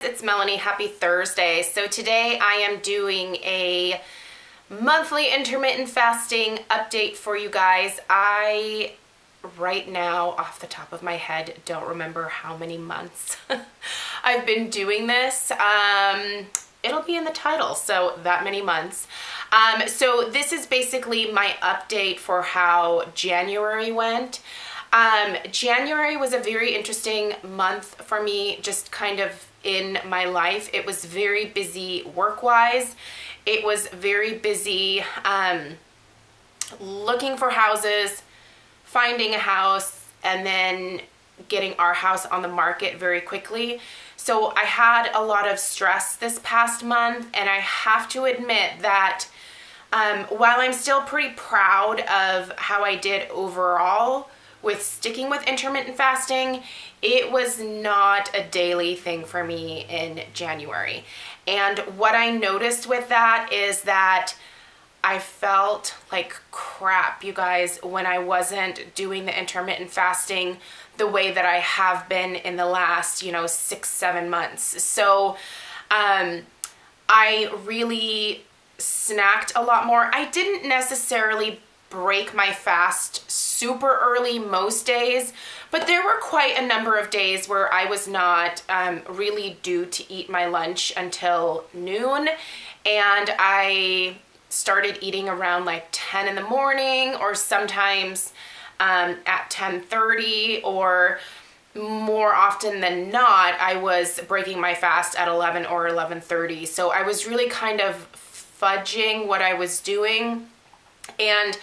It's Melanie. Happy Thursday. So today I am doing a monthly intermittent fasting update for you guys. I right now off the top of my head don't remember how many months I've been doing this. It'll be in the title, so that many months. So this is basically my update for how January went. January was a very interesting month for me, just kind of in my life. It was very busy work-wise. It was very busy looking for houses, finding a house, and then getting our house on the market very quickly. So I had a lot of stress this past month, and I have to admit that while I'm still pretty proud of how I did overall with sticking with intermittent fasting, it was not a daily thing for me in January. And what I noticed with that is that I felt like crap, you guys, when I wasn't doing the intermittent fasting the way that I have been in the last, 6-7 months. So I really snacked a lot more. I didn't necessarily break my fast super early most days, but there were quite a number of days where I was not really due to eat my lunch until noon, and I started eating around like 10 in the morning, or sometimes at 10:30, or more often than not I was breaking my fast at 11 or 11:30. So I was really kind of fudging what I was doing, and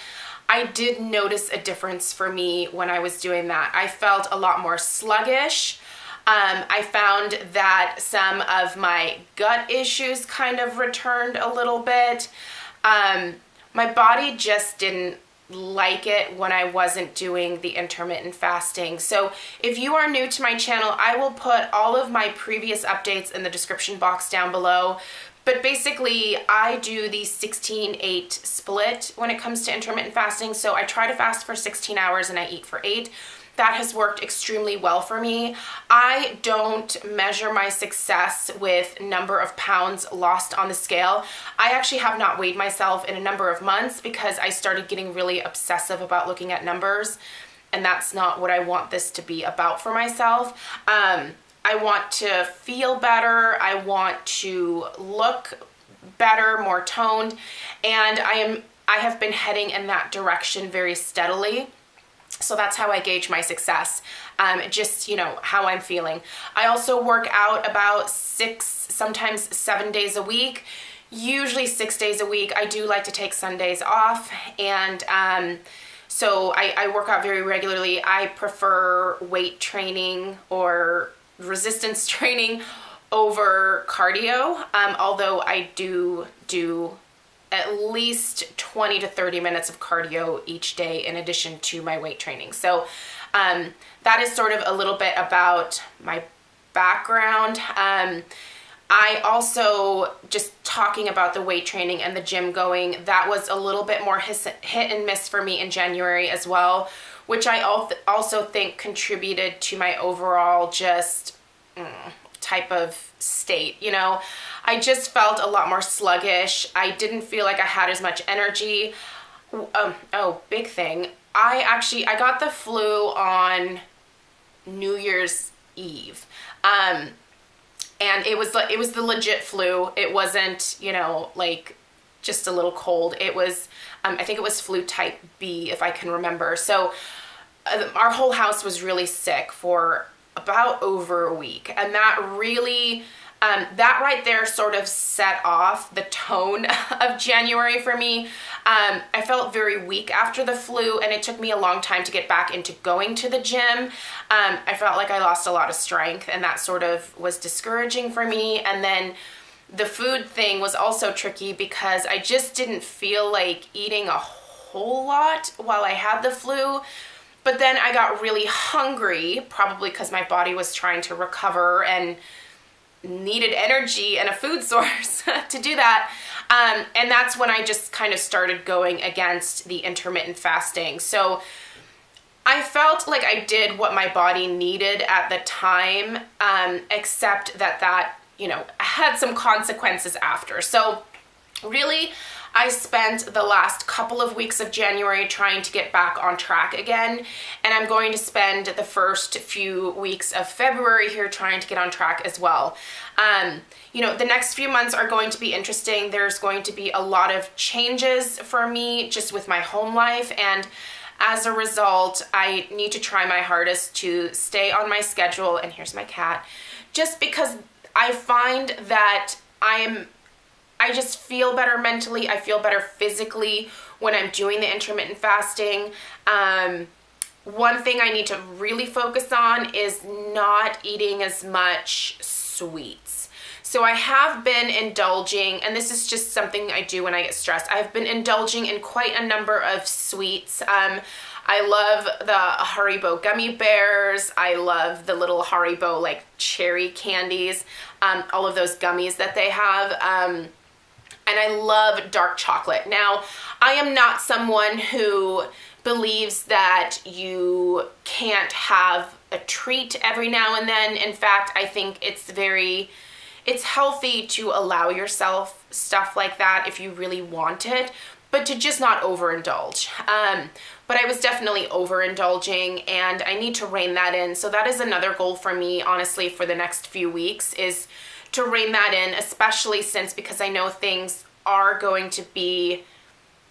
I did notice a difference for me when I was doing that. I felt a lot more sluggish. I found that some of my gut issues kind of returned a little bit. My body just didn't like it when I wasn't doing the intermittent fasting. So if you are new to my channel, I will put all of my previous updates in the description box down below. But basically, I do the 16-8 split when it comes to intermittent fasting. So I try to fast for 16 hours and I eat for 8. That has worked extremely well for me. I don't measure my success with number of pounds lost on the scale. I actually have not weighed myself in a number of months because I started getting really obsessive about looking at numbers, and that's not what I want this to be about for myself. I want to feel better. I want to look better, more toned, and I have been heading in that direction very steadily. So that's how I gauge my success, just, how I'm feeling. I also work out about 6, sometimes 7 days a week, usually 6 days a week. I do like to take Sundays off, and so I work out very regularly. I prefer weight training or resistance training over cardio, although I do at least 20 to 30 minutes of cardio each day in addition to my weight training. So that is sort of a little bit about my background. I also, just talking about the weight training and the gym going, that was a little bit more hit and miss for me in January as well, which I also think contributed to my overall just type of state. I just felt a lot more sluggish. I didn't feel like I had as much energy. Oh, big thing. I got the flu on New Year's Eve. And it was the legit flu. It wasn't, like just a little cold. It was, I think it was flu type B, if I can remember. So our whole house was really sick for about over a week. And that really, that right there sort of set off the tone of January for me. I felt very weak after the flu, and it took me a long time to get back into going to the gym. I felt like I lost a lot of strength, and that sort of was discouraging for me. And then the food thing was also tricky because I just didn't feel like eating a whole lot while I had the flu. But then I got really hungry, probably because my body was trying to recover and needed energy and a food source to do that. And that's when I just kind of started going against the intermittent fasting. So I felt like I did what my body needed at the time, except that you know, had some consequences after. So really, I spent the last couple of weeks of January trying to get back on track again, and I'm going to spend the first few weeks of February here trying to get on track as well. You know, the next few months are going to be interesting. There's going to be a lot of changes for me just with my home life, and as a result, I need to try my hardest to stay on my schedule, and here's my cat, just because I find that I just feel better mentally. I feel better physically when I'm doing the intermittent fasting. One thing I need to really focus on is not eating as much sweets. So I have been indulging, and this is just something I do when I get stressed. I've been indulging in quite a number of sweets. I love the Haribo gummy bears. I love the little Haribo like cherry candies, all of those gummies that they have. And I love dark chocolate. Now, I am not someone who believes that you can't have a treat every now and then. In fact, I think it's healthy to allow yourself stuff like that if you really want it, but to just not overindulge. But I was definitely overindulging, and I need to rein that in. So that is another goal for me, honestly, for the next few weeks, is to rein that in, especially because I know things are going to be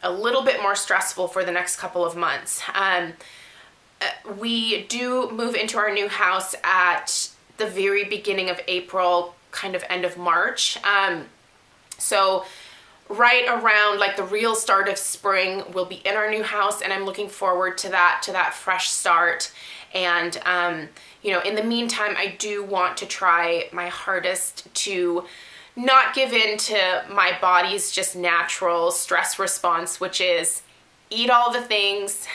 a little bit more stressful for the next couple of months. We do move into our new house at the very beginning of April, kind of end of March. So right around like the real start of spring, we'll be in our new house, and I'm looking forward to that fresh start. And you know, in the meantime, I do want to try my hardest to not give in to my body's just natural stress response, which is eat all the things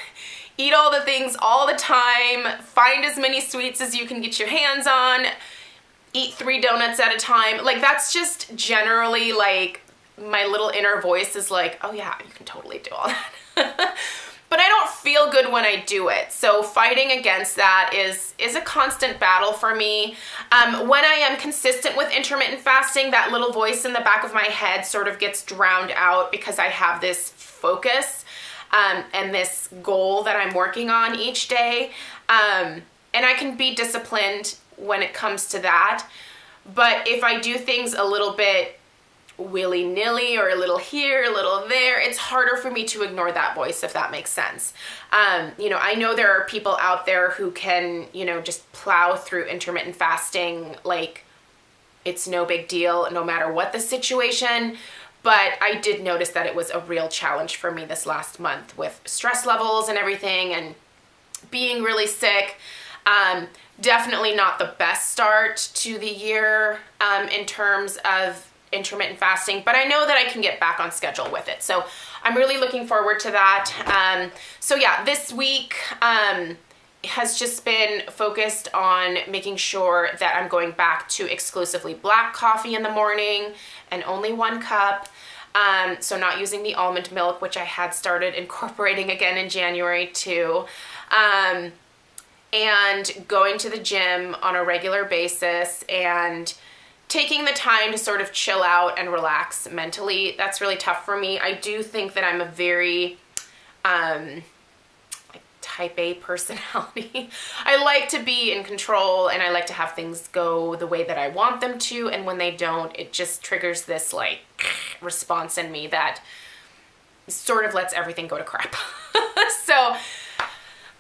all the time, find as many sweets as you can get your hands on, eat 3 donuts at a time. Like, that's just generally like my little inner voice is like, oh yeah, you can totally do all that. But I don't feel good when I do it. So fighting against that is a constant battle for me. When I am consistent with intermittent fasting, that little voice in the back of my head sort of gets drowned out because I have this focus and this goal that I'm working on each day. And I can be disciplined when it comes to that. But if I do things a little bit willy-nilly or a little here, a little there, it's harder for me to ignore that voice, if that makes sense. You know, I know there are people out there who can, you know, just plow through intermittent fasting like it's no big deal, no matter what the situation. But I did notice that it was a real challenge for me this last month with stress levels and everything, and being really sick. Definitely not the best start to the year in terms of intermittent fasting, but I know that I can get back on schedule with it. So I'm really looking forward to that. So yeah, this week has just been focused on making sure that I'm going back to exclusively black coffee in the morning and only 1 cup. So not using the almond milk, which I had started incorporating again in January too. And going to the gym on a regular basis and taking the time to sort of chill out and relax mentally. That's really tough for me. I do think that I'm a very like type A personality. I like to be in control, and I like to have things go the way that I want them to, and when they don't, it just triggers this like response in me that sort of lets everything go to crap. So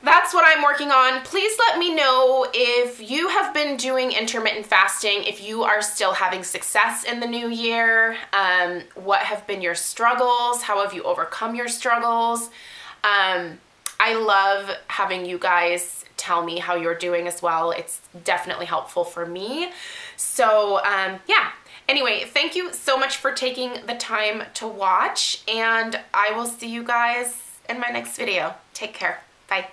that's what I'm working on. Please let me know if you have been doing intermittent fasting, if you are still having success in the new year. What have been your struggles? How have you overcome your struggles? I love having you guys tell me how you're doing as well. It's definitely helpful for me. So yeah. Anyway, thank you so much for taking the time to watch, and I will see you guys in my next video. Take care. Bye.